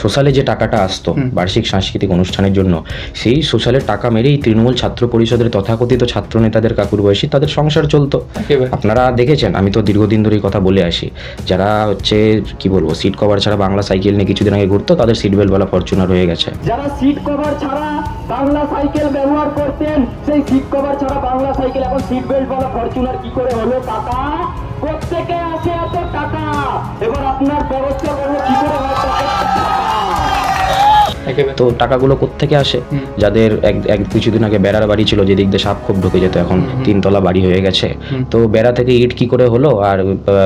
সোশ্যালে যে টাকাটা আসতো বার্ষিক সাংস্কৃতিক অনুষ্ঠানের জন্য, সেই সোশ্যালের টাকা মেরেই তৃণমূল ছাত্র পরিষদের তথাকথিত ছাত্র নেতাদের কাকুর বয়সী তাদের সংসার চলতো। আপনারা দেখেছেন, আমি তো দীর্ঘদিন ধরে এই কথা বলে আসি, যারা হচ্ছে কি বলবো সিট কভার ছাড়া বাংলা সাইকেল নিয়ে কিছুদিন আগে ঘুরতো, তাদের সিট বেল্টওয়ালা ফরচুনার হয়ে গেছে। যারা সিট কভার ছাড়া বাংলা সাইকেল ব্যবহার করতেন, সেই সিট কভার ছাড়া বাংলা সাইকেল এখন সিট বেল্টওয়ালা ফরচুনার কি করে হলো? টাকা কোত্থেকে আসে এত টাকা? এবার আপনার ব্যবস্থা করবো কি করে হয় টাকা? তো টাকাগুলো কোত্থেকে আসে? যাদের এক কিছুদিন আগে বেড়ার বাড়ি ছিল, যেদিক দিয়ে সাপ খুব ঢুকে যেত, এখন 3 তলা বাড়ি হয়ে গেছে। তো বেড়া থেকে ইট কি করে হলো, আর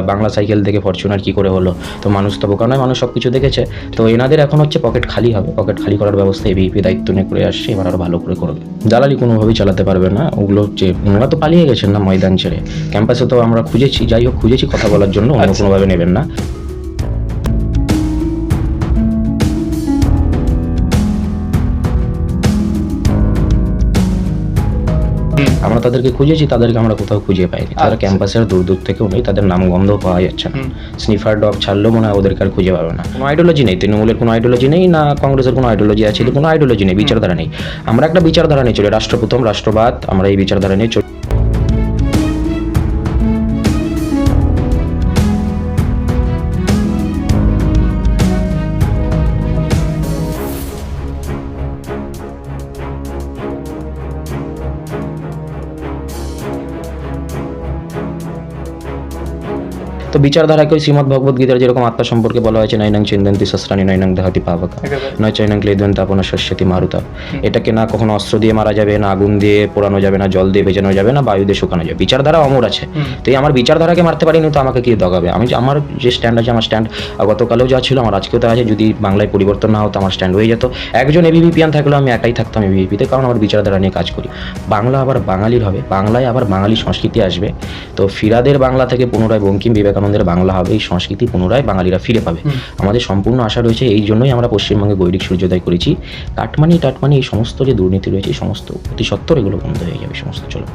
বাংলা সাইকেল থেকে ফরচুনার কি করে হলো? তো মানুষ তো বোকা নয়, মানুষ সব কিছু দেখেছে। তো এনাদের এখন হচ্ছে পকেট খালি হবে, পকেট খালি করার ব্যবস্থা এবিপি দায়িত্ব নিয়ে করে আসছে, এবার আরও ভালো করে করবে। জ্বালালি কোনোভাবেই চালাতে পারবে না ওগুলো হচ্ছে, ওনারা তো পালিয়ে গেছেন না ময়দান ছেড়ে। ক্যাম্পাসে তো আমরা খুঁজেছি, যাই হোক খুঁজেছি কথা বলার জন্য, অন্য কোনোভাবে নেবেন না। আমরা তাদেরকে খুঁজেছি, তাদেরকে আমরা কোথাও খুঁজে পাইনি। তারা ক্যাম্পাসের দূর দূর থেকেও নেই, তাদের নাম গন্ধ পাওয়া যাচ্ছে না। স্নিফার ডগ ছাড়লেও মনে হয় ওদেরকে আর খুঁজে পাবে না। কোনো আইডিওলজি নেই, তৃণমূলের কোনো আইডিওলজি নেই, না কংগ্রেসের কোনো আইডিওলজি আছে, কোনো আইডিওলজি নেই, বিচারধারা নেই। আমরা একটা বিচারধারা নিয়ে চলি, রাষ্ট্রপ্রথম রাষ্ট্রবাদ, আমরা এই বিচারধারা নিয়ে চলি। তো বিচারধারাকে ওই শ্রীমদ ভগবদ গীতার যেরকম আত্মা সম্পর্কে বলা হয়েছে, নৈনং চিন্তন্তি শস্ত্রাণি নৈনং দহতি পাবকা নয় চৈনং ক্লেদন্ত আপনা শস্যতি মারুতা। এটাকে না কখনো অস্ত্র দিয়ে মারা যাবে, না আগুন দিয়ে পোড়ানো যাবে, না জল দিয়ে ভেজানো যাবে, না বায়ু দিয়ে শুকানো যাবে। বিচারধারা অমর আছে। তো এই আমার বিচারধারাকে মারতে পারিনি, তো আমাকে কি দগাবে? আমি আমার যে স্ট্যান্ড আছে, আমার স্ট্যান্ড গতকালেও যা ছিল, আমার আজকেও তা আছে। যদি বাংলায় পরিবর্তন না হতো, আমার স্ট্যান্ড হয়ে যেত। একজন এবিভিপিয়ান থাকলেও আমি একাই থাকতাম এবিভিপিতে, কারণ আমার বিচারধারা নিয়ে কাজ করি। বাংলা আবার বাঙালির হবে, বাংলায় আবার বাঙালি সংস্কৃতি আসবে। তো ফিরাদের বাংলা থেকে পুনরায় বঙ্কিম বিবেকানন্দের বাংলা হবে, এই সংস্কৃতি পুনরায় বাঙালিরা ফিরে পাবে। আমাদের সম্পূর্ণ আশা রয়েছে, এই জন্যই আমরা পশ্চিমবঙ্গে গৈরিক সূর্যোদয় করেছি। কাটমানি টাটমানি এই সমস্ত যে দুর্নীতি রয়েছে, এই সমস্ত অতি সত্বর এগুলো বন্ধ হয়ে যাবে, সমস্ত চলবে।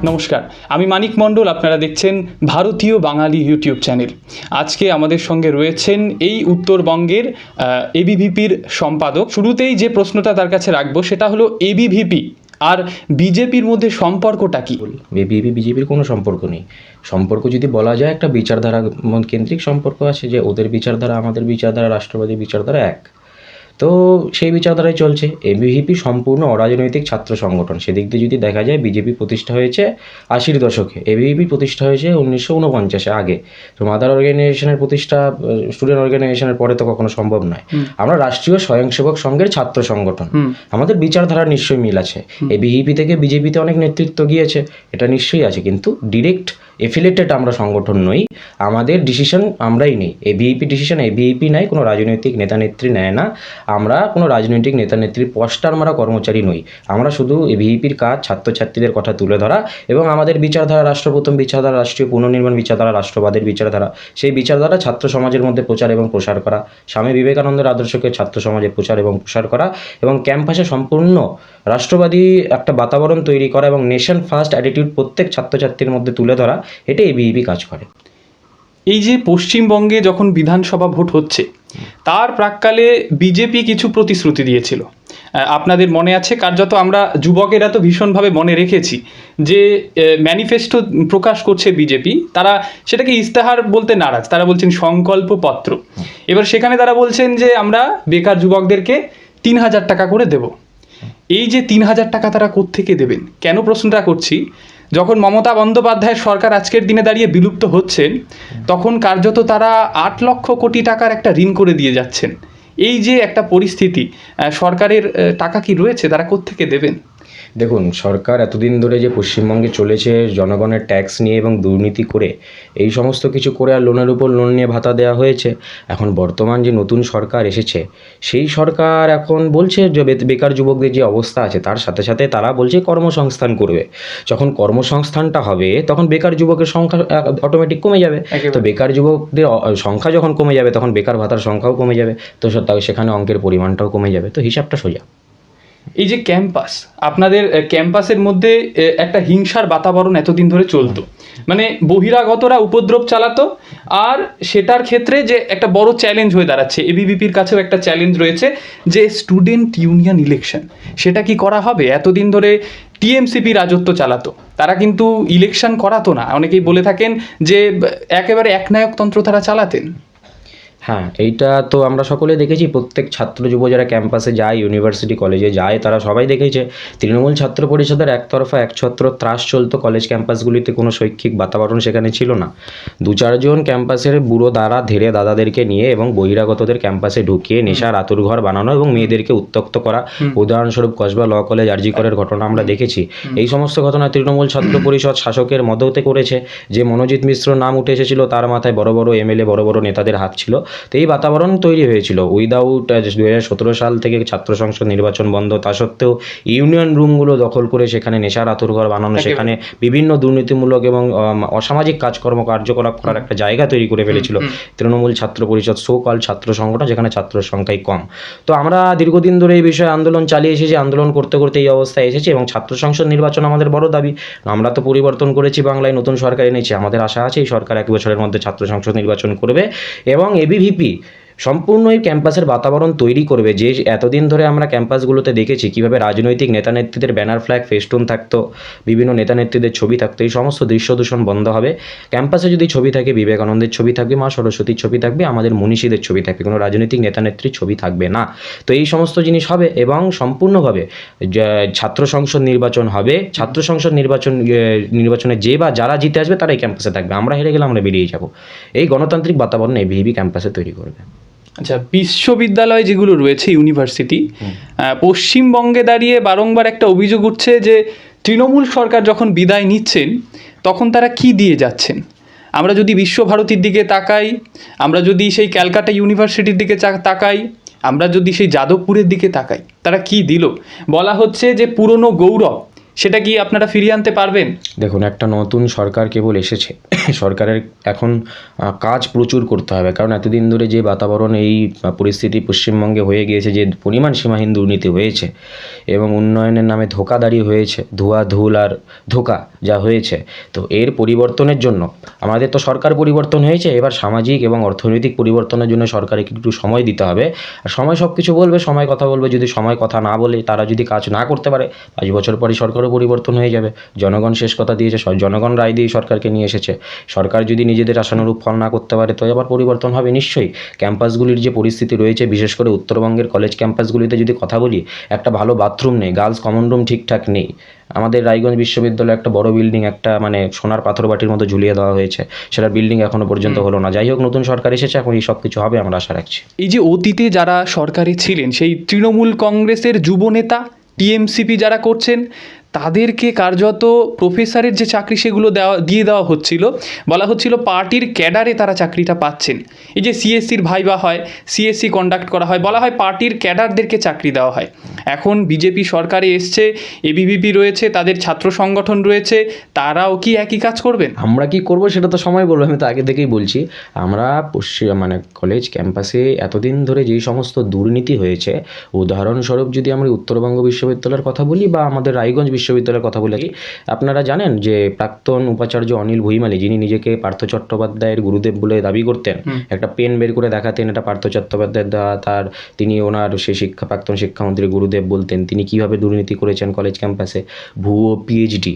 নমস্কার, আমি মানিক মণ্ডল, আপনারা দেখছেন ভারতীয় বাঙালি ইউটিউব চ্যানেল। আজকে আমাদের সঙ্গে রয়েছেন এই উত্তরবঙ্গের এবিভিপির সম্পাদক। শুরুতেই যে প্রশ্নটা তার কাছে রাখবো সেটা হলো, এবিভিপি আর বিজেপির মধ্যে সম্পর্কটা কি? এবিভিপি বিজেপির কোনো সম্পর্ক নেই। সম্পর্ক যদি বলা যায়, একটা বিচারধারা কেন্দ্রিক সম্পর্ক আছে, যে ওদের বিচারধারা আমাদের বিচারধারা, রাষ্ট্রবাদী বিচারধারা এক। তো সেই বিচারধারায় চলছে। এবিভিপি সম্পূর্ণ অরাজনৈতিক ছাত্র সংগঠন। সেদিক দিয়ে যদি দেখা যায়, বিজেপি প্রতিষ্ঠা হয়েছে 80-র দশকে, এবিভিপি প্রতিষ্ঠা হয়েছে 1949-এ আগে। তো মাদার অর্গানাইজেশনের প্রতিষ্ঠা স্টুডেন্ট অর্গানাইজেশনের পরে তো কখনো সম্ভব নয়। আমরা রাষ্ট্রীয় স্বয়ংসেবক সংঘের ছাত্র সংগঠন। আমাদের বিচারধারার নিশ্চয়ই মিল আছে। এবিভিপি থেকে বিজেপিতে অনেক নেতৃত্ব গিয়েছে, এটা নিশ্চয়ই আছে, কিন্তু ডিরেক্ট এফিলেটেড আমরা সংগঠন নই। আমাদের ডিসিশন আমরাই নেই। এবিভিপি ডিসিশন এবিভিপি নেয়, কোনো রাজনৈতিক নেতা নেত্রী নেয় না। আমরা কোনো রাজনৈতিক নেতা নেত্রীর পোস্টার মারা কর্মচারী নই। আমরা শুধু এবিভিপির কাজ ছাত্রছাত্রীদের কথা তুলে ধরা, এবং আমাদের বিচারধারা রাষ্ট্রপ্রথম বিচারধারা, রাষ্ট্রীয় পুনর্নির্মাণ বিচারধারা, রাষ্ট্রবাদের বিচারধারা, সেই বিচারধারা ছাত্র সমাজের মধ্যে প্রচার এবং প্রসার করা, স্বামী বিবেকানন্দের আদর্শকে ছাত্র সমাজে প্রচার এবং প্রসার করা, এবং ক্যাম্পাসে সম্পূর্ণ রাষ্ট্রবাদী একটা বাতাবরণ তৈরি করা, এবং নেশন ফার্স্ট অ্যাটিটিউড প্রত্যেক ছাত্রছাত্রীর মধ্যে তুলে ধরা, এটা এবিভিপি কাজ করে। এই যে পশ্চিমবঙ্গে যখন বিধানসভা ভোট হচ্ছে, তার প্রাক্কালে বিজেপি কিছু প্রতিশ্রুতি দিয়েছিল, আপনাদের মনে আছে? কার্যত আমরা যুবকেরা তো ভীষণভাবে মনে রেখেছি যে ম্যানিফেস্টো প্রকাশ করছে বিজেপি, তারা সেটাকে ইস্তেহার বলতে নারাজ, তারা বলছেন সংকল্পপত্র। এবার সেখানে তারা বলছেন যে আমরা বেকার যুবকদেরকে 3000 টাকা করে দেব। এই যে 3000 টাকা তারা কোত্থেকে দেবেন? কেন প্রশ্নটা করছি, যখন মমতা বন্দ্যোপাধ্যায়ের সরকার আজকের দিনে দাঁড়িয়ে বিলুপ্ত হচ্ছেন, তখন কার্যত তারা 8 লক্ষ কোটি টাকার একটা ঋণ করে দিয়ে যাচ্ছেন। এই যে একটা পরিস্থিতি, সরকারের টাকা কি রয়েছে, তারা কোত্থেকে দেবেন? দেখুন, সরকার এতদিন ধরে যে পশ্চিমবঙ্গে চলেছে জনগণের ট্যাক্স নিয়ে এবং দুর্নীতি করে, এই সমস্ত কিছু করে, আর লোনের উপর লোন নিয়ে ভাতা দেওয়া হয়েছে। এখন বর্তমান যে নতুন সরকার এসেছে, সেই সরকার এখন বলছে যে বেকার যুবকদের যে অবস্থা আছে, তার সাথে সাথে তারা বলছে কর্মসংস্থান করবে। যখন কর্মসংস্থানটা হবে, তখন বেকার যুবকের সংখ্যা অটোমেটিক কমে যাবে। তো বেকার যুবকদের সংখ্যা যখন কমে যাবে, তখন বেকার ভাতার সংখ্যাও কমে যাবে। তো সেখানে অঙ্কের পরিমাণটাও কমে যাবে। তো হিসাবটা সোজা। এই যে ক্যাম্পাস, আপনাদের ক্যাম্পাসের মধ্যে একটা হিংসার বাতাবরণ এতদিন ধরে চলতো, মানে বহিরাগতরা উপদ্রব চালাতো, আর সেটার ক্ষেত্রে যে একটা বড় চ্যালেঞ্জ হয়ে দাঁড়াচ্ছে, এবিভিপির কাছেও একটা চ্যালেঞ্জ রয়েছে যে স্টুডেন্ট ইউনিয়ন ইলেকশন, সেটা কি করা হবে? এতদিন ধরে টিএমসিপি রাজত্ব চালাতো, তারা কিন্তু ইলেকশন করাতো না, অনেকেই বলে থাকেন যে একেবারে একনায়কতন্ত্র তারা চালাতেন। হ্যাঁ, এইটা তো আমরা সকলে দেখেছি, প্রত্যেক ছাত্র যুব যারা ক্যাম্পাসে যায়, ইউনিভার্সিটি কলেজে যায়, তারা সবাই দেখেছে তৃণমূল ছাত্র পরিষদের একতরফা একছত্র ত্রাস চলতো কলেজ ক্যাম্পাসগুলিতে, কোনো শৈক্ষিক বাতাবরণ সেখানে ছিল না। 2-4 জন ক্যাম্পাসের বুড়ো দ্বারা ধীরে দাদাদেরকে নিয়ে এবং বহিরাগতদের ক্যাম্পাসে ঢুকিয়ে নেশার আতুরঘর বানানো এবং মেয়েদেরকে উত্ত্যক্ত করা, উদাহরণস্বরূপ কসবা ল কলেজ আরজি করের ঘটনা আমরা দেখেছি। এই সমস্ত ঘটনা তৃণমূল ছাত্র পরিষদ শাসকের মদতে করেছে। যে মনোজিৎ মিশ্র নাম উঠে এসেছিল, তার মাথায় বড় বড় এমএলএ, বড় বড় নেতাদের হাত ছিল। তো এই বাতাবরণ তৈরি হয়েছিল। উইদাউট 2017 সাল থেকে ছাত্র সংসদ নির্বাচন বন্ধ, তা সত্ত্বেও ইউনিয়ন রুমগুলো দখল করে সেখানে নেশার আতুরঘর বানানো, সেখানে বিভিন্ন দুর্নীতিমূলক এবং অসামাজিক কার্যকলাপ করার একটা জায়গা তৈরি করে ফেলেছিল তৃণমূল ছাত্র পরিষদ, সো কল ছাত্র সংগঠন, যেখানে ছাত্রের সংখ্যাই কম। তো আমরা দীর্ঘদিন ধরে এই বিষয়ে আন্দোলন চালিয়ে এসেছি, আন্দোলন করতে করতে এই অবস্থায় এসেছি এবং ছাত্র সংসদ নির্বাচন আমাদের বড় দাবি। আমরা তো পরিবর্তন করেছি, বাংলায় নতুন সরকার এনেছি, আমাদের আশা আছে এই সরকার 1 বছরের মধ্যে ছাত্র সংসদ নির্বাচন করবে এবং এবিভিপি সম্পূর্ণ এই ক্যাম্পাসের বাতাবরণ তৈরি করবে। যে এতদিন ধরে আমরা ক্যাম্পাসগুলোতে দেখেছি কীভাবে রাজনৈতিক নেতা নেত্রীদের ব্যানার, ফ্ল্যাগ, ফেস্টুন থাকতো, বিভিন্ন নেতা নেত্রীদের ছবি থাকতো, এই সমস্ত দৃশ্য দূষণ বন্ধ হবে। ক্যাম্পাসে যদি ছবি থাকে, বিবেকানন্দের ছবি থাকবে, মা সরস্বতীর ছবি থাকবে, আমাদের মনীষীদের ছবি থাকবে, কোনো রাজনৈতিক নেতা নেত্রীর ছবি থাকবে না। তো এই সমস্ত জিনিস হবে এবং সম্পূর্ণভাবে ছাত্র সংসদ নির্বাচন হবে। ছাত্র সংসদ নির্বাচনে যে বা যারা জিতে আসবে তারা এই ক্যাম্পাসে থাকবে, আমরা হেরে গেলে আমরা বেরিয়ে যাব। এই গণতান্ত্রিক বাতাবরণ এবিভিপি ক্যাম্পাসে তৈরি করবে। আচ্ছা, বিশ্ববিদ্যালয় যেগুলো রয়েছে, ইউনিভার্সিটি, পশ্চিমবঙ্গে দাঁড়িয়ে বারংবার একটা অভিযোগ উঠছে যে তৃণমূল সরকার যখন বিদায় নিচ্ছেন তখন তারা কি দিয়ে যাচ্ছেন। আমরা যদি বিশ্বভারতীর দিকে তাকাই, আমরা যদি সেই ক্যালকাটা ইউনিভার্সিটির দিকে তাকাই, আমরা যদি সেই যাদবপুরের দিকে তাকাই, তারা কি দিল? বলা হচ্ছে যে পুরনো গৌরব, সেটা কি আপনারা ফিরিয়ে আনতে পারবেন? দেখুন, একটা নতুন সরকার কেবল এসেছে, সরকারের এখন কাজ প্রচুর করতে হবে, কারণ এতদিন ধরে যে বাতাবরণ, এই পরিস্থিতি পশ্চিমবঙ্গে হয়ে গিয়েছে, যে পরিমাণ সীমাহীন দুর্নীতি হয়েছে এবং উন্নয়নের নামে ধোঁকাদারি হয়েছে, ধোঁয়া ধুল আর ধোঁকা যা হয়েছে, তো এর পরিবর্তনের জন্য আমাদের তো সরকার পরিবর্তন হয়েছে, এবার সামাজিক এবং অর্থনৈতিক পরিবর্তনের জন্য সরকারকে একটু সময় দিতে হবে। আর সময় সব কিছু বলবে, সময় কথা বলবে। যদি সময় কথা না বলে, তারা যদি কাজ না করতে পারে, 5 বছর পরই সরকারও পরিবর্তন হয়ে যাবে। জনগণ শেষ কথা দিয়েছে, জনগণ রায় দিয়ে সরকারকে নিয়ে এসেছে। সরকার যদি নিজেদের আশানুরূপ ফল না করতে পারে, তো আবার পরিবর্তন হবে নিশ্চয়ই। ক্যাম্পাসগুলির যে পরিস্থিতি রয়েছে, বিশেষ করে উত্তরবঙ্গের কলেজ ক্যাম্পাসগুলিতে যদি কথা বলি, একটা ভালো বাথরুম নেই, গার্লস কমন রুম ঠিকঠাক নেই। আমাদের রায়গঞ্জ বিশ্ববিদ্যালয়ে একটা বড় বিল্ডিং, একটা মানে সোনার পাথর বাটির মতো ঝুলিয়ে দেওয়া হয়েছে, সেটার বিল্ডিং এখনো পর্যন্ত হলো না। যাই হোক, নতুন সরকার এসেছে, এখন এই সব কিছু হবে, আমরা আশা রাখছি। এই যে অতীতে যারা সরকারে ছিলেন, সেই তৃণমূল কংগ্রেসের যুব নেতা, টিএমসিপি যারা করছেন, তাদেরকে কার্যত প্রফেসরের যে চাকরি সেগুলো দিয়ে দেওয়া হচ্ছিল, বলা হচ্ছিল পার্টির ক্যাডারে তারা চাকরিটা পাচ্ছেন। এই যে সিএসসির ভাইবা হয়, সিএসসি কন্ডাক্ট করা হয়, বলা হয় পার্টির ক্যাডারদেরকে চাকরি দেওয়া হয়। এখন বিজেপি সরকারে এসছে, এবিভিপি রয়েছে, তাদের ছাত্র সংগঠন রয়েছে, তারাও কি একই কাজ করবেন? আমরা কি করব সেটা তো সময় বলবো, আমি তো আগে থেকেই বলছি। আমরা কলেজ ক্যাম্পাসে এতদিন ধরে যেই সমস্ত দুর্নীতি হয়েছে, উদাহরণস্বরূপ যদি আমরা উত্তরবঙ্গ বিশ্ববিদ্যালয়ের কথা বলি বা আমাদের রায়গঞ্জ বিশ্ববিদ্যালয়ের কথা বলি, আপনারা জানেন যে প্রাক্তন উপাচার্য অনিল ভুইমালি, যিনি নিজেকে পার্থ চট্টোপাধ্যায়ের গুরুদেব বলে দাবি করতেন, একটা পেন বের করে দেখাতেন, এটা পার্থ চট্টোপাধ্যায়ের দেওয়া, তিনি ওনার সেই প্রাক্তন শিক্ষামন্ত্রী গুরুদেব বলতেন, তিনি কিভাবে দুর্নীতি করেছেন কলেজ ক্যাম্পাসে। ভুয়ো পিএইচডি,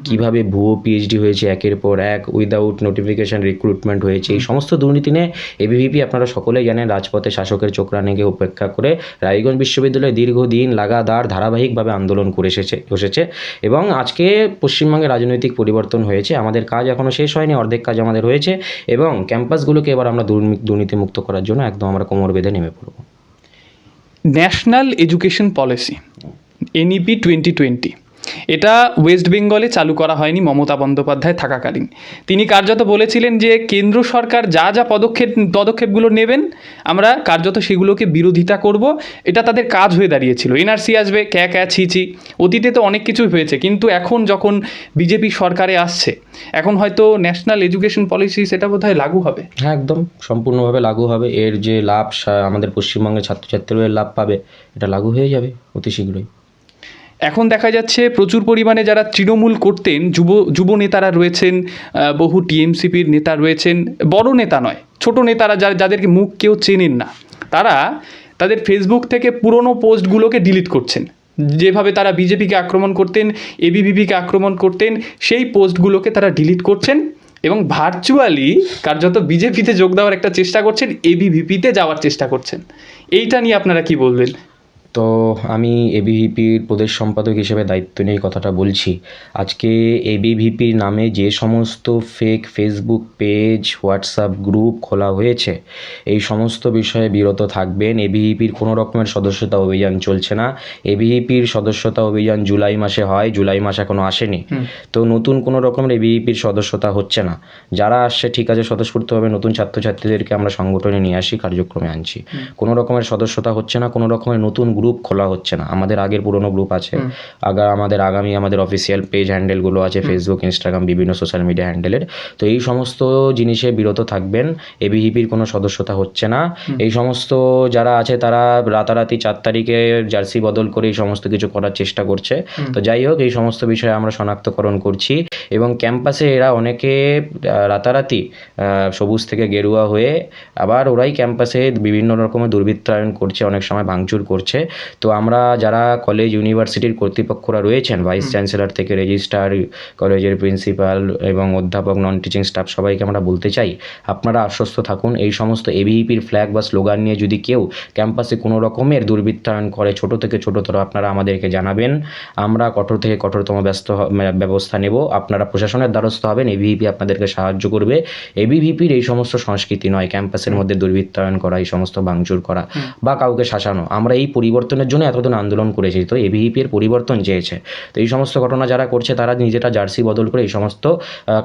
কিভাবে ভুয়ো পিএইচডি হয়েছে একের পর এক, উইদাউট নোটিফিকেশন রিক্রুটমেন্ট হয়েছে। এই সমস্ত দুর্নীতি নিয়ে এবিভিপি, আপনারা সকলেই জানেন, রাজপথে শাসকের চোখ রানীকে উপেক্ষা করে রায়গঞ্জ বিশ্ববিদ্যালয়ে দীর্ঘদিন লাগাতার ধারাবাহিকভাবে আন্দোলন করে বসেছে এবং আজকে পশ্চিমবঙ্গে রাজনৈতিক পরিবর্তন হয়েছে। আমাদের কাজ এখনও শেষ হয়নি, অর্ধেক কাজ আমাদের হয়েছে এবং ক্যাম্পাসগুলোকে এবার আমরা দুর্নীতিমুক্ত করার জন্য একদম আমরা কোমর বেঁধে নেমে পড়ব। ন্যাশনাল এডুকেশন পলিসি, এনইপি 2020, এটা ওয়েস্ট বেঙ্গলে চালু করা হয়নি মমতা বন্দ্যোপাধ্যায় থাকাকালীন। তিনি কার্যত বলেছিলেন যে কেন্দ্র সরকার যা যা পদক্ষেপগুলো নেবেন, আমরা কার্যত সেগুলোকে বিরোধিতা করব। এটা তাদের কাজ হয়ে দাঁড়িয়েছিল। এনআরসি আসবে, ক্যা ছিচি, অতীতে তো অনেক কিছুই হয়েছে, কিন্তু এখন যখন বিজেপি সরকারে আসছে, এখন হয়তো ন্যাশনাল এডুকেশন পলিসি সেটা বোধহয় লাগু হবে। হ্যাঁ, একদম সম্পূর্ণভাবে লাগু হবে। এর যে লাভ আমাদের পশ্চিমবঙ্গের ছাত্রছাত্রীরা লাভ পাবে, এটা লাগু হয়ে যাবে অতি শীঘ্রই। এখন দেখা যাচ্ছে প্রচুর পরিমাণে যারা তৃণমূল করতেন, যুব নেতারা রয়েছেন, বহু টিএমসিপির নেতা রয়েছেন, বড় নেতা নয়, ছোট নেতারা যাদেরকে মুখ কেউ চেনেন না, তারা তাদের ফেসবুক থেকে পুরনো পোস্টগুলোকে ডিলিট করছেন। যেভাবে তারা বিজেপিকে আক্রমণ করতেন, এবিভিপিকে আক্রমণ করতেন, সেই পোস্টগুলোকে তারা ডিলিট করছেন এবং ভার্চুয়ালি কার্যত বিজেপিতে যোগ দেওয়ার একটা চেষ্টা করছেন, এবিভিপিতে যাওয়ার চেষ্টা করছেন। এইটা নিয়ে আপনারা কি বলবেন? তো আমি এবিভিপির প্রদেশ সম্পাদক হিসেবে দায়িত্ব নিয়ে কথাটা বলছি। আজকে এবিভিপির নামে যে সমস্ত fake Facebook page, WhatsApp group খোলা হয়েছে, এই সমস্ত বিষয়ে বিরত থাকবেন। এবিভিপির কোনো রকমের সদস্যতা অভিযান চলছে না। এবিভিপির সদস্যতা অভিযান জুলাই মাসে হয়, জুলাই মাস এখনও আসেনি। তো নতুন কোনো রকমের এবিভিপির সদস্যতা হচ্ছে না। যারা আসছে ঠিক আছে, স্বতঃস্ফূর্তভাবে নতুন ছাত্রছাত্রীদেরকে আমরা সংগঠনে নিয়ে আসি, কার্যক্রমে আনছি। কোনো রকমের সদস্যতা হচ্ছে না, কোনো রকমের নতুন গ্রুপ খোলা হচ্ছে না। আমাদের আগের পুরনো গ্রুপ আছে, আমাদের অফিসিয়াল পেজ হ্যান্ডেলগুলো আছে, ফেসবুক, ইনস্টাগ্রাম, বিভিন্ন সোশ্যাল মিডিয়া হ্যান্ডেলের। তো এই সমস্ত জিনিসে বিরত থাকবেন। এবিভিপির কোনো সদস্যতা হচ্ছে না। এই সমস্ত যারা আছে তারা রাতারাতি 4 তারিখে জার্সি বদল করে এই সমস্ত কিছু করার চেষ্টা করছে। তো যাই হোক, এই সমস্ত বিষয়ে আমরা শনাক্তকরণ করছি এবং ক্যাম্পাসে এরা অনেকে রাতারাতি সবুজ থেকে গেরুয়া হয়ে আবার ওরাই ক্যাম্পাসে বিভিন্ন রকমের দুর্বৃত্তায়ন করছে, অনেক সময় ভাঙচুর করছে। তো আমরা যারা কলেজ ইউনিভার্সিটির কর্তৃপক্ষরা রয়েছেন, ভাইস চ্যান্সেলর থেকে রেজিস্ট্রার, কলেজের প্রিন্সিপাল এবং অধ্যাপক, নন টিচিং স্টাফ, সবাইকে আমরা বলতে চাই, আপনারা আশ্বস্ত থাকুন। এই সমস্ত এবিভিপির ফ্ল্যাগ বা স্লোগান নিয়ে যদি কেউ ক্যাম্পাসে কোনো রকমের দুর্বৃত্তায়ন করে, ছোট থেকে ছোটতর, আপনারা আমাদেরকে জানাবেন। আমরা কঠোর থেকে কঠোরতম ব্যবস্থা নেব। আপনারা প্রশাসনের দ্বারস্থ হবেন, এবিভিপি আপনাদেরকে সাহায্য করবে। এবিভিপির এই সমস্ত সংস্কৃতি নয় ক্যাম্পাসের মধ্যে দুর্বৃত্তায়ন করা, এই সমস্ত ভাঙচুর করা বা কাউকে শাসানো। আমরা এই পরিবর্তনের জন্য এতদিন আন্দোলন করেছি, তো এবিভিপি এর পরিবর্তন চেয়েছে। তো এই সমস্ত ঘটনা যারা করছে তারা নিজেরা জার্সি বদল করে এই সমস্ত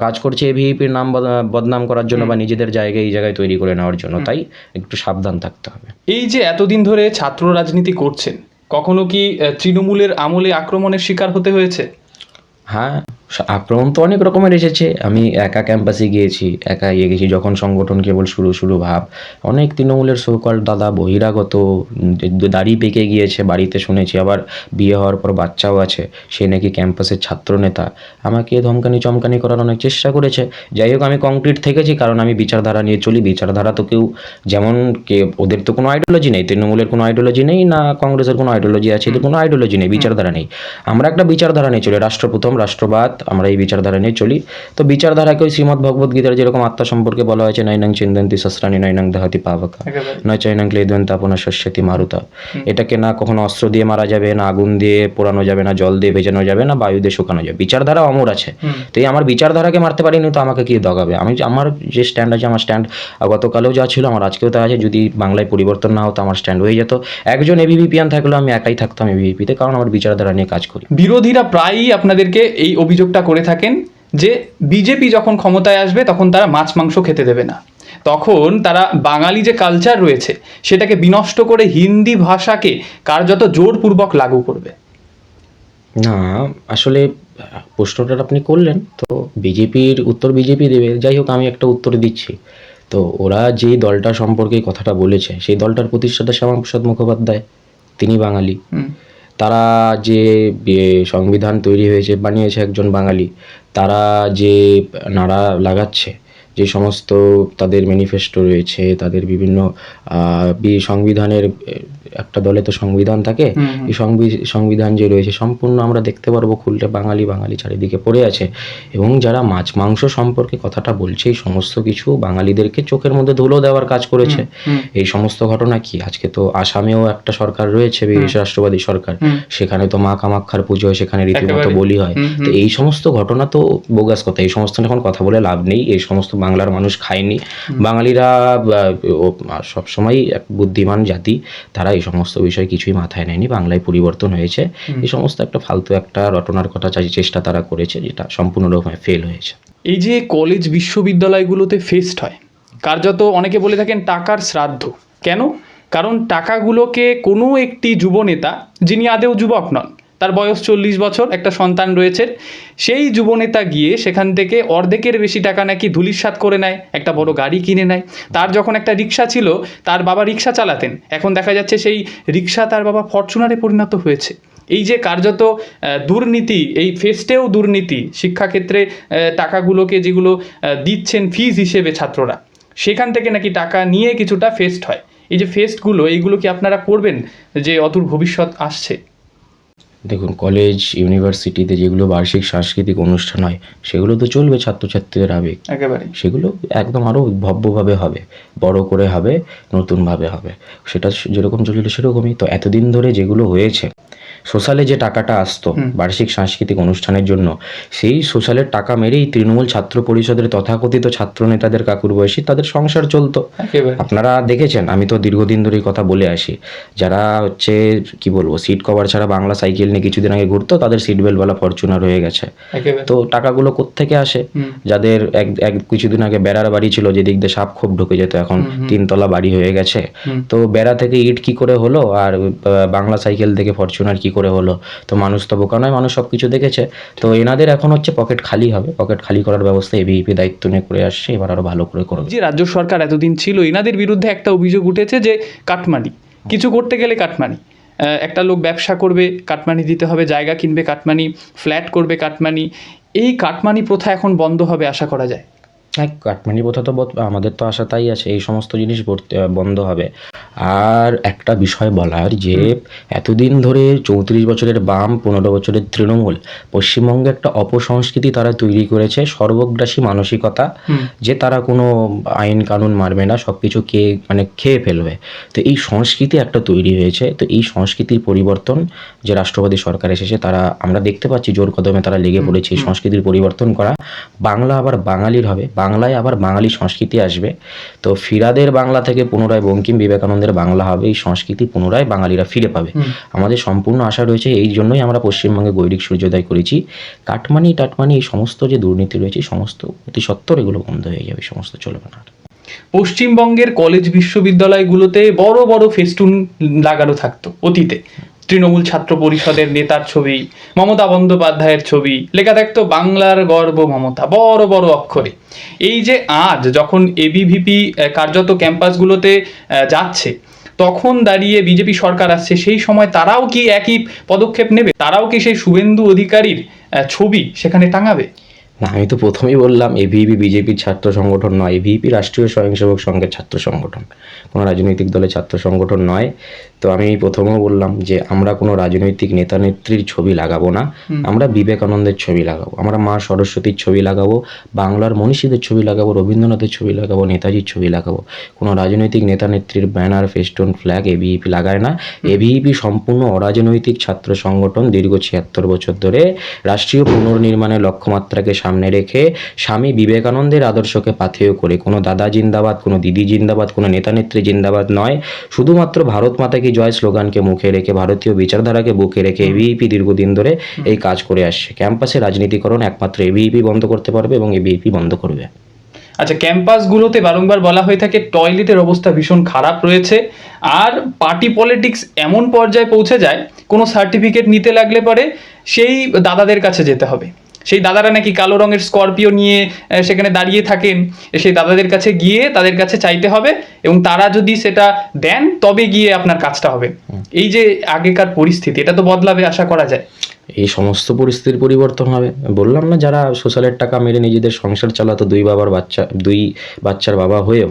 কাজ করছে এবিভিপির নাম বদনাম করার জন্য বা নিজেদের জায়গায় এই জায়গায় তৈরি করে নেওয়ার জন্য। তাই একটু সাবধান থাকতে হবে। এই যে এতদিন ধরে ছাত্র রাজনীতি করছেন, কখনো কি তৃণমূলের আমলে আক্রমণের শিকার হতে হয়েছে? হ্যাঁ, আক্রমণ তো অনেক রকমের এসেছে। আমি একা ক্যাম্পাসে গিয়েছি, একা গেছি যখন সংগঠন কেবল শুরু ভাব। অনেক তৃণমূলের সোকল দাদা বহিরাগত, দাড়ি পেকে গিয়েছে বাড়িতে শুনেছি, আবার বিয়ে হওয়ার পর বাচ্চাও আছে, সে নাকি ক্যাম্পাসের ছাত্রনেতা। আমাকে চমকানি করার অনেক চেষ্টা করেছে। যাই হোক, আমি কংক্রিট থেকেছি, কারণ আমি বিচারধারা নিয়ে চলি। বিচারধারা তো কেউ যেমন ওদের তো কোনো আইডিওলজি নেই, তৃণমূলের কোনো আইডিওলজি নেই, না কংগ্রেসের কোনো আইডিওলজি আছে, এদের কোনো আইডিওলজি নেই, বিচারধারা নেই। আমরা একটা বিচারধারা নিয়ে চলি, রাষ্ট্রপ্রথম, রাষ্ট্রবাদ, আমরা এই বিচারধারা নিয়ে চলি। তো বিচারধারাকে ওই শ্রীমদ্ ভগবদ গীতার যেরকম আত্মা সম্পর্কে বলা হয়েছে, নৈনাং চিন্তন্তি শস্ত্রাণি নৈনাং দহতি পাবকা নয় চৈনাং ক্লেদন্তা পুনঃ শস্যতি মারুতা। এটাকে না কখনো অস্ত্র দিয়ে মারা যাবে, না আগুন দিয়ে পোড়ানো যাবে, না জল দিয়ে ভেজানো যাবে, না বায়ু দিয়ে শুকানো যাবে। বিচারধারা অমর আছে। তো এই আমার বিচারধারাকে মারতে পারিনি, তো আমাকে কি দগাবে? আমার যে স্ট্যান্ড আছে, আমার স্ট্যান্ড গতকালেও যা ছিল, আমার আজকেও তা আছে। যদি বাংলায় পরিবর্তন না হতো, আমার স্ট্যান্ড হয়ে যেত। একজন এবিভিপিয়ান থাকলেও আমি একাই থাকতাম এবিভিপিতে, কারণ আমার বিচারধারা নিয়ে কাজ করি। বিরোধীরা প্রায়ই আপনাদেরকে এই অভিযোগটা করে থাকেন যে বিজেপি যখন ক্ষমতায় আসবে তখন তারা মাছ মাংস খেতে দেবে না, তখন তারা বাঙালি যে কালচার রয়েছে সেটাকে বিনষ্ট করে হিন্দি ভাষাকে কার্যত জোরপূর্বক লাগু করবে। না, আসলে প্রশ্নটা আপনি করলেন, তো বিজেপির উত্তর বিজেপি দেবে। যাই হোক, আমি একটা উত্তর দিচ্ছি। তো ওরা যেই দলটা সম্পর্কে কথাটা বলেছে, সেই দলটার প্রতিষ্ঠাতা শ্যামাপ্রসাদ মুখোপাধ্যায়, তিনি বাঙালি। তারা যে সংবিধান তৈরি হয়েছে, বানিয়েছে একজন বাঙালি। তারা যে নারা লাগাচ্ছে, যে সমস্ত তাদের ম্যানিফেস্টো রয়েছে, তাদের বিভিন্ন সংবিধানের, একটা দলে তো সংবিধান থাকে, এই সংবিধান যে রয়েছে সম্পূর্ণ আমরা দেখতে পারবো খুললে, বাঙালি চারিদিকে পড়ে আছে। এবং যারা মাছ মাংস সম্পর্কে কথাটা বলছে, এই সমস্ত কিছু বাঙালিদেরকে চোখের মধ্যে ধুলো দেওয়ার কাজ করেছে। এই সমস্ত ঘটনা কি, আজকে তো আসামেও একটা সরকার রয়েছে, বিদেশি রাষ্ট্রবাদী সরকার, সেখানে তো মা কামাখ্যার পুজো হয়, সেখানে রীতিমতো বলি হয়। তো এই সমস্ত ঘটনা তো বোগাস কথা, এই সমস্ত এখন কথা বলে লাভ নেই। এই সমস্ত বাংলার মানুষ খায়নি। বাঙালিরা সবসময় এক বুদ্ধিমান জাতি, তারা এই সমস্ত বিষয় কিছুই মাথায় নেয়নি। বাংলায় পরিবর্তন হয়েছে, এই সমস্ত একটা ফালতু একটা রটনার কথা চেষ্টা তারা করেছে, যেটা সম্পূর্ণরূপে ফেল হয়েছে। এই যে কলেজ বিশ্ববিদ্যালয়গুলোতে ফেস্ট হয়, কার্যত অনেকে বলে থাকেন টাকার শ্রাদ্ধ। কেন? কারণ টাকাগুলোকে কোনো একটি যুব নেতা, যিনি আদেও যুবক নন, তার বয়স 40 বছর, একটা সন্তান রয়েছে, সেই যুবনেতা গিয়ে সেখান থেকে অর্ধেকের বেশি টাকা নাকি ধূলিসাৎ করে নেয়, একটা বড় গাড়ি কিনে নেয়। তার যখন একটা রিক্সা ছিল, তার বাবা রিক্সা চালাতেন, এখন দেখা যাচ্ছে সেই রিক্সা তার বাবা ফরচুনারে পরিণত হয়েছে। এই যে কার্যত দুর্নীতি, এই ফেস্টেও দুর্নীতি, শিক্ষাক্ষেত্রে টাকাগুলোকে যেগুলো দিচ্ছেন ফিজ হিসেবে ছাত্ররা, সেখান থেকে নাকি টাকা নিয়ে কিছুটা ফেস্ট হয়। এই যে ফেস্টগুলো, এইগুলো কি আপনারা করবেন যে অদূর ভবিষ্যৎ আসছে? দেখুন, কলেজ ইউনিভার্সিটিতে যেগুলো বার্ষিক সাংস্কৃতিক অনুষ্ঠান হয় সেগুলো তো চলবে, ছাত্রছাত্রীদের আবেগ, একেবারে সেগুলো একদম আরও ভব্যভাবে হবে, বড় করে হবে, নতুনভাবে হবে। সেটা যেরকম চলছিল সেরকমই তো। এতদিন ধরে যেগুলো হয়েছে, সোশ্যালে যে টাকাটা আসতো বার্ষিক সাংস্কৃতিক অনুষ্ঠানের জন্য, সেই সোশ্যালের টাকা মেরেই তৃণমূল ছাত্র পরিষদের তথাকথিত ছাত্র নেতাদের কাকুর বয়সী তাদের সংসার চলতো। একেবারে আপনারা দেখেছেন, আমি তো দীর্ঘদিন ধরে এই কথা বলে আসি, যারা হচ্ছে কি বলবো, সিট কভার ছাড়া বাংলা সাইকেল নিয়ে কিছুদিন আগে ঘুরতো, তাদের সিট বেল্টওয়ালা ফরচুনার হয়ে গেছে। একেবারে তো টাকাগুলো কোত্থেকে আসে? যাদের এক কিছুদিন আগে বেড়ার বাড়ি ছিল, যেদিক দিয়ে সাপ খোপ ঢুকে যেত, এখন 3 তলা বাড়ি হয়ে গেছে। তো বেড়া থেকে ইট কি করে হলো, আর বাংলা সাইকেল থেকে ফরচুনার কি করে হলো? তো মানুষ তো বোকা নয়, মানুষ সব কিছু দেখেছে। তো এনাদের এখন হচ্ছে পকেট খালি হবে, পকেট খালি করার ব্যবস্থা এবিইপি দায়িত্ব নিয়ে করে আসছে, এবার আরো ভালো করে করবে। যে রাজ্য সরকার এতদিন ছিল, এনাদের বিরুদ্ধে একটা অভিযোগ উঠেছে যে কাটমানি, কিছু করতে গেলে কাটমানি, একটা লোক ব্যবসা করবে কাটমানি দিতে হবে, জায়গা কিনবে কাটমানি, ফ্ল্যাট করবে কাটমানি, এই কাটমানি প্রথা এখন বন্ধ হবে আশা করা যায়? হ্যাঁ, কাটমানি প্রথা তো আমাদের তো আশা তাই আছে, এই সমস্ত জিনিস বন্ধ হবে। আর একটা বিষয় বলার, যে এতদিন ধরে 34 বছরের বাম, 15 বছরের তৃণমূল, পশ্চিমবঙ্গে একটা অপসংস্কৃতি তারা তৈরি করেছে, সর্বগ্রাসী মানসিকতা, যে তারা কোনো আইন কানুন মানবে না, সব কিছু খেয়ে ফেলবে। তো এই সংস্কৃতি একটা তৈরি হয়েছে। তো এই সংস্কৃতির পরিবর্তন যে রাষ্ট্রবাদী সরকার এসেছে, তারা আমরা দেখতে পাচ্ছি জোর কদমে তারা লেগে পড়েছে এই সংস্কৃতির পরিবর্তন করা। বাংলা আবার বাঙালির হবে, বাংলায় আবার বাঙালি সংস্কৃতি আসবে। তো ফিরাদের বাংলা থেকে পুনরায় বঙ্কিম বিবেকানন্দের বাংলা হবে, এই সংস্কৃতি পুনরায় বাঙালিরা ফিরে পাবে। আমাদের সম্পূর্ণ আশা রয়েছে, এই জন্যই আমরা পশ্চিমবঙ্গে গৈরিক সূর্যোদয় করেছি। কাটমানি টাটমানি এই সমস্ত যে দুর্নীতি রয়েছে, সমস্ত অতি সত্বর এগুলো বন্ধ হয়ে যাবে, সমস্ত চলবে না। পশ্চিমবঙ্গের কলেজ বিশ্ববিদ্যালয়গুলোতে বড় বড় ফেস্টুন লাগানো থাকতো অতীতে, তৃণমূল ছাত্র পরিষদের নেতার ছবি, মমতা বন্দ্যোপাধ্যায়ের ছবি, লেখা থাকতো বাংলার গর্ব মমতা, বড় বড় অক্ষরে। এই যে আজ যখন এবিভিপি কার্যত ক্যাম্পাসগুলোতে যাচ্ছে, তখন দাঁড়িয়ে বিজেপি সরকার আসছে, সেই সময় তারাও কি একই পদক্ষেপ নেবে? তারাও কি সেই শুভেন্দু অধিকারীর ছবি সেখানে টাঙাবে? না, আমি তো প্রথমেই বললাম, এবিইপি বিজেপির ছাত্র সংগঠন নয়, এবিইপি রাষ্ট্রীয় স্বয়ংসেবক সংঘের ছাত্র সংগঠন, কোনো রাজনৈতিক দলের ছাত্র সংগঠন নয়। তো আমি প্রথমেও বললাম যে আমরা কোনো রাজনৈতিক নেতা নেত্রীর ছবি লাগাবো না, আমরা বিবেকানন্দের ছবি লাগাবো, আমরা মা সরস্বতীর ছবি লাগাবো, বাংলার মনীষীদের ছবি লাগাবো, রবীন্দ্রনাথের ছবি লাগাবো, নেতাজির ছবি লাগাবো। কোনো রাজনৈতিক নেতা নেত্রীর ব্যানার, ফেস্টুন, ফ্ল্যাগ এবিইপি লাগায় না। এবিইপি সম্পূর্ণ অরাজনৈতিক ছাত্র সংগঠন, দীর্ঘ 76 বছর ধরে রাষ্ট্রীয় পুনর্নির্মাণের লক্ষ্যমাত্রাকে সামনে রেখে, স্বামী বিবেকানন্দের আদর্শকে পাথেয় করে, কোনো দাদা জিন্দাবাদ, কোনো দিদি জিন্দাবাদ, কোনো নেতা নেত্রী জিন্দাবাদ নয়, শুধুমাত্র ভারত মাতা কি জয় স্লোগানকে মুখে রেখে, ভারতীয় বিচারধারাকে বুকে রেখে এবিইপি দীর্ঘদিন ধরে এই কাজ করে আসছে। ক্যাম্পাসে রাজনীতিকরণ একমাত্র এবিইপি বন্ধ করতে পারবে এবং এবিইপি বন্ধ করবে। আচ্ছা, ক্যাম্পাসগুলোতে বারংবার বলা হয়ে থাকে টয়লেটের অবস্থা ভীষণ খারাপ রয়েছে, আর পার্টি পলিটিক্স এমন পর্যায়ে পৌঁছে যায়, কোনো সার্টিফিকেট নিতে লাগলে পরে সেই দাদাদের কাছে যেতে হবে। সেই দাদারা নাকি কালো রঙের স্করপিও নিয়ে সেখানে দাঁড়িয়ে থাকেন, সেই দাদাদের কাছে গিয়ে তাদের কাছে চাইতে হবে, এবং তারা যদি সেটা দেন তবে গিয়ে আপনার কাজটা হবে। এই যে আগেকার পরিস্থিতি, এটা তো বদলাবে আশা করা যায়। এই সমস্ত পরিস্থিতির পরিবর্তন হবে। বললাম না, যারা সোশ্যালের টাকা মেরে নিজেদের সংসার চালাতো, দুই বাচ্চার বাবা হয়েও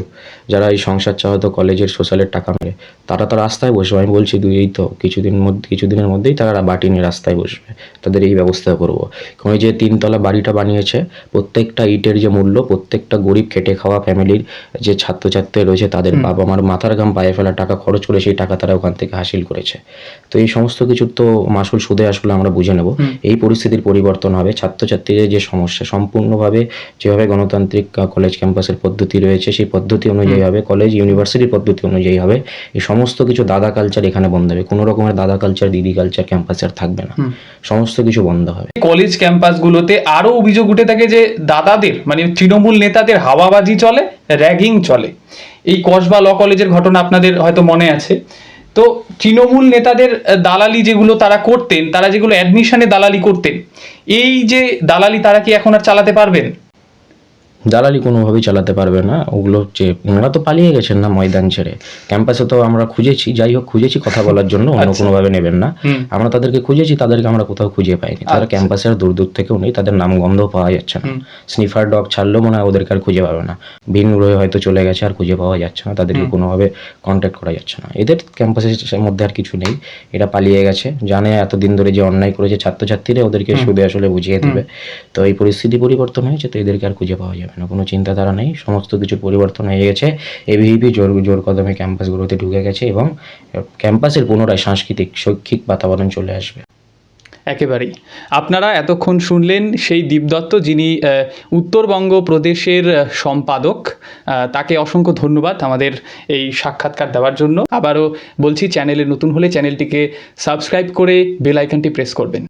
যারা এই সংসার চালাতো কলেজের সোশ্যালের টাকা মেরে, তারা তো রাস্তায় বসবে। আমি বলছি এই তো কিছুদিনের মধ্যেই তারা বাটি নিয়ে রাস্তায় বসবে, তাদের এই ব্যবস্থা করবো। কারণ যে 3 তলা বাড়িটা বানিয়েছে, প্রত্যেকটা ইটের যে মূল্য, প্রত্যেকটা গরিব খেটে খাওয়া ফ্যামিলির যে ছাত্রছাত্রী রয়েছে, তাদের বাবা মার মাথার ঘাম পায়ে ফেলা টাকা খরচ করে সেই টাকা তারা ওখান থেকে হাসিল করেছে। তো এই সমস্ত কিছুর তো মাসুল সুদে আসলে আমরা বুঝে নেব। এই পরিস্থিতির পরিবর্তন হবে। ছাত্রছাত্রীদের যে সমস্যা, সম্পূর্ণভাবে যেভাবে গণতান্ত্রিক কলেজ ক্যাম্পাসের পদ্ধতি রয়েছে, সেই পদ্ধতি অনুযায়ী হবে, কলেজ ইউনিভার্সিটির পদ্ধতি অনুযায়ী হবে। এই সমস্ত কিছু দাদা কালচার এখানে বন্ধ হবে। কোনো রকমের দাদা কালচার, দিদি কালচার ক্যাম্পাসে আর থাকবে না, সমস্ত কিছু বন্ধ হবে। কলেজ ক্যাম্পাসগুলোতে আরো অভিযোগ উঠে থাকে যে দাদাদের, মানে তৃণমূল নেতাদের হাওয়াবাজি চলে, র্যাগিং চলে। এই কসবা ল কলেজের ঘটনা আপনাদের হয়তো মনে আছে, তো তৃণমূল নেতাদের দালালি যেগুলো তারা করতেন, তারা যেগুলো অ্যাডমিশনে দালালি করতেন, এই যে দালালি তারা কি এখন আর চালাতে পারবেন? দালালি কোনোভাবেই চালাতে পারবে না। ওগুলো যে ওনারা তো পালিয়ে গেছেন না ময়দান ছেড়ে, ক্যাম্পাসে তো আমরা খুঁজেছি, যাই হোক খুঁজেছি কথা বলার জন্য, অন্য কোনোভাবে নেবেন না। আমরা তাদেরকে খুঁজেছি, তাদেরকে আমরা কোথাও খুঁজে পাইনি। তারা ক্যাম্পাসের দূর দূর থেকেও নেই, তাদের নাম গন্ধ পাওয়া যাচ্ছে না। স্নিফার ডগ ছাড়লেও মনে হয় ওদেরকে আর খুঁজে পাবে না, ভিন গ্রহে হয়তো চলে গেছে, আর খুঁজে পাওয়া যাচ্ছে না, তাদেরকে কোনোভাবে কন্ট্যাক্ট করা যাচ্ছে না। এদের ক্যাম্পাসের মধ্যে আর কিছু নেই, এরা পালিয়ে গেছে, জানে এতদিন ধরে যে অন্যায় করেছে ছাত্রছাত্রীরা, ওদেরকে সুদে আসলে বুঝিয়ে দেবে। তো এই পরিস্থিতি পরিবর্তন হয়েছে, তো এদেরকে আর খুঁজে পাওয়া যাবে না, কোনো চিন্তাধারা নেই, সমস্ত কিছু পরিবর্তন হয়ে গেছে। এবিভিপি জোর কদমে ক্যাম্পাসগুলোতে ঢুকে গেছে এবং ক্যাম্পাসের পুনরায় সাংস্কৃতিক শৈক্ষিক বাতাবরণ চলে আসবে। একেবারেই। আপনারা এতক্ষণ শুনলেন সেই দীপদত্ত, যিনি উত্তরবঙ্গ প্রদেশের সম্পাদক। তাকে অসংখ্য ধন্যবাদ আমাদের এই সাক্ষাৎকার দেওয়ার জন্য। আবারও বলছি, চ্যানেলে নতুন হলে চ্যানেলটিকে সাবস্ক্রাইব করে বেল আইকনটি প্রেস করবেন।